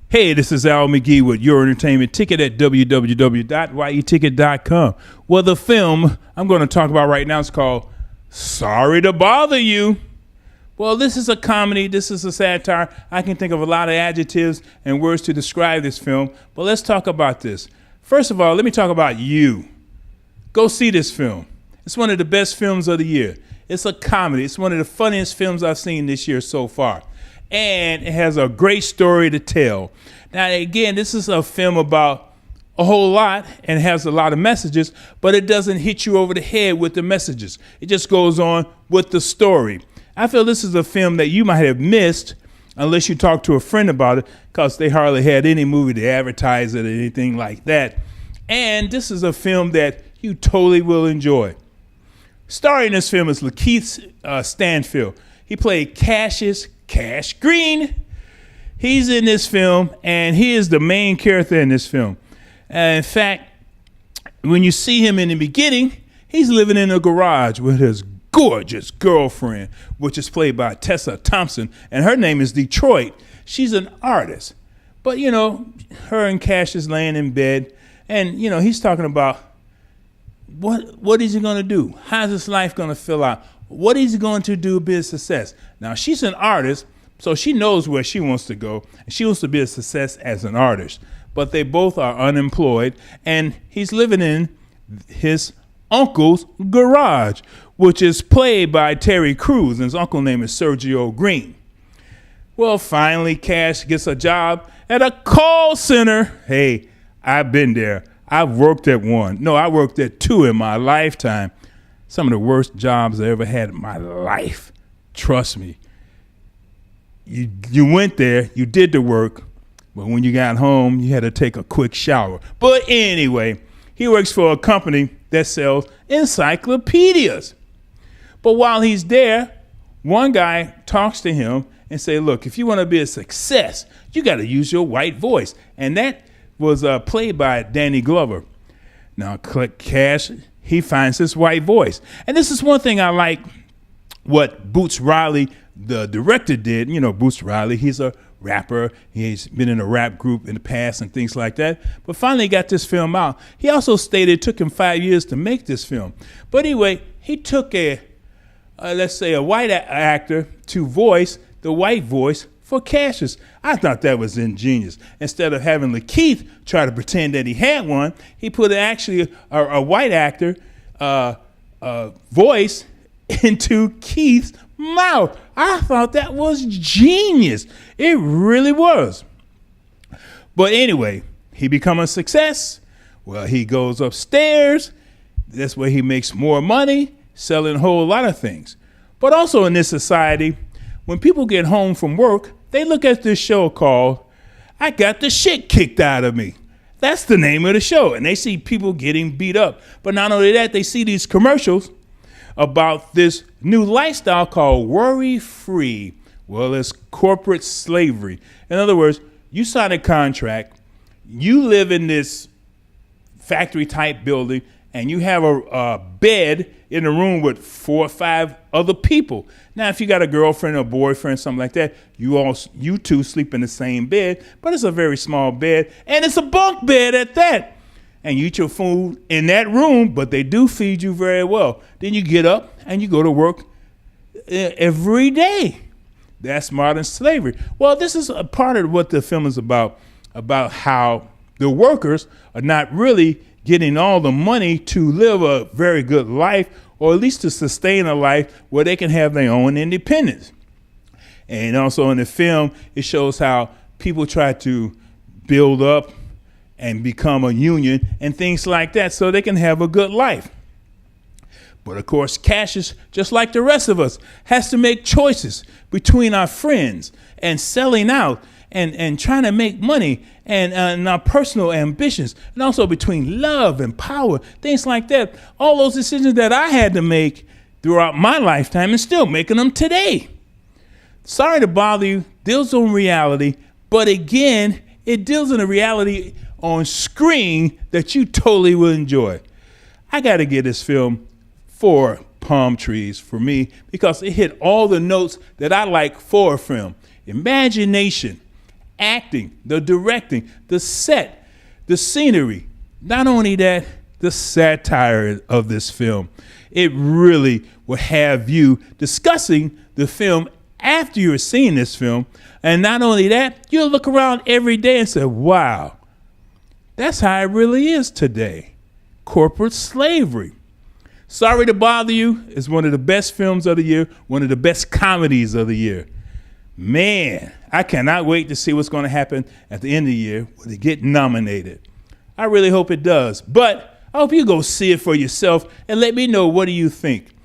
Hey, this is Al McGee with Your Entertainment Ticket at www.yeticket.com. Well, the film I'm going to talk about right now is called Sorry to Bother You. Well, this is a comedy. This is a satire. I can think of a lot of adjectives and words to describe this film, but let's talk about this. First of all, let me talk about you. Go see this film. It's one of the best films of the year. It's a comedy. It's one of the funniest films I've seen this year so far. And it has a great story to tell. Now, again, this is a film about a whole lot and has a lot of messages, but it doesn't hit you over the head with the messages. It just goes on with the story. I feel this is a film that you might have missed unless you talk to a friend about it, because they hardly had any movie to advertise it or anything like that. And this is a film that you totally will enjoy. Starring in this film is Lakeith Stanfield. He played Cash Green. He's in this film, and he is the main character in this film. In fact, when you see him in the beginning, he's living in a garage with his gorgeous girlfriend, which is played by Tessa Thompson, and her name is Detroit. She's an artist. But, her and Cash is laying in bed, and, he's talking about what is he going to do? How's his life going to fill out? What is he going to do to be a success? Now, she's an artist, so she knows where she wants to go, and she wants to be a success as an artist. But they both are unemployed, and he's living in his uncle's garage, which is played by Terry Crews, and his uncle's name is Sergio Green. Well, finally, Cash gets a job at a call center. Hey, I've been there. I've worked at one. No, I worked at two in my lifetime. Some of the worst jobs I ever had in my life. Trust me. You went there, you did the work, but when you got home, you had to take a quick shower. But anyway, he works for a company that sells encyclopedias. But while he's there, one guy talks to him and say, look, if you want to be a success, you got to use your white voice. And that was played by Danny Glover. Now, Cash, he finds his white voice. And this is one thing I like what Boots Riley, the director, did. Boots Riley, he's a rapper. He's been in a rap group in the past and things like that. But finally got this film out. He also stated it took him 5 years to make this film. But anyway, he took let's say a white actor to voice the white voice for Cassius. I thought that was ingenious. Instead of having Lakeith try to pretend that he had one, he put actually a white actor voice into Keith's mouth. I thought that was genius. It really was. But anyway, he become a success. Well, he goes upstairs. That's where he makes more money, selling a whole lot of things. But also in this society, when people get home from work, they look at this show called I Got the Shit Kicked Out of Me. That's the name of the show. And they see people getting beat up. But not only that, they see these commercials about this new lifestyle called worry-free. Well, it's corporate slavery. In other words, you sign a contract, you live in this factory-type building, and you have a bed in a room with 4 or 5 other people. Now, if you got a girlfriend or boyfriend, something like that, you two sleep in the same bed, but it's a very small bed, and it's a bunk bed at that. And you eat your food in that room, but they do feed you very well. Then you get up and you go to work every day. That's modern slavery. Well, this is a part of what the film is about how the workers are not really getting all the money to live a very good life, or at least to sustain a life where they can have their own independence. And also in the film, it shows how people try to build up and become a union and things like that so they can have a good life. But of course, Cassius, just like the rest of us, has to make choices between our friends and selling out and trying to make money and our personal ambitions, and also between love and power, things like that. All those decisions that I had to make throughout my lifetime and still making them today. Sorry to Bother You deals on reality, but again, it deals in a reality on screen that you totally will enjoy. I got to give this film 4 palm trees for me because it hit all the notes that I like for a film. Imagination, acting, the directing, the set, the scenery. Not only that, the satire of this film. It really will have you discussing the film after you're seeing this film. And not only that, you'll look around every day and say, wow, that's how it really is today. Corporate slavery. Sorry to Bother You is one of the best films of the year, one of the best comedies of the year. Man, I cannot wait to see what's going to happen at the end of the year when they get nominated. I really hope it does. But I hope you go see it for yourself and let me know, what do you think?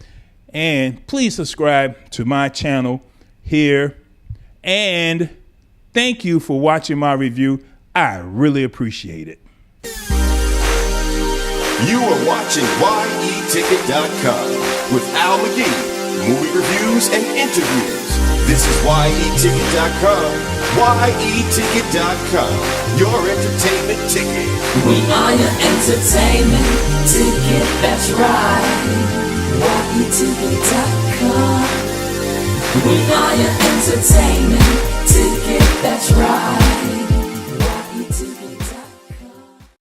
And please subscribe to my channel here. And thank you for watching my review. I really appreciate it. You are watching YETicket.com with Al McGee, movie reviews and interviews. This is YETicket.com, YETicket.com, your entertainment ticket. We are your entertainment ticket, that's right. YETicket.com. We are your entertainment ticket.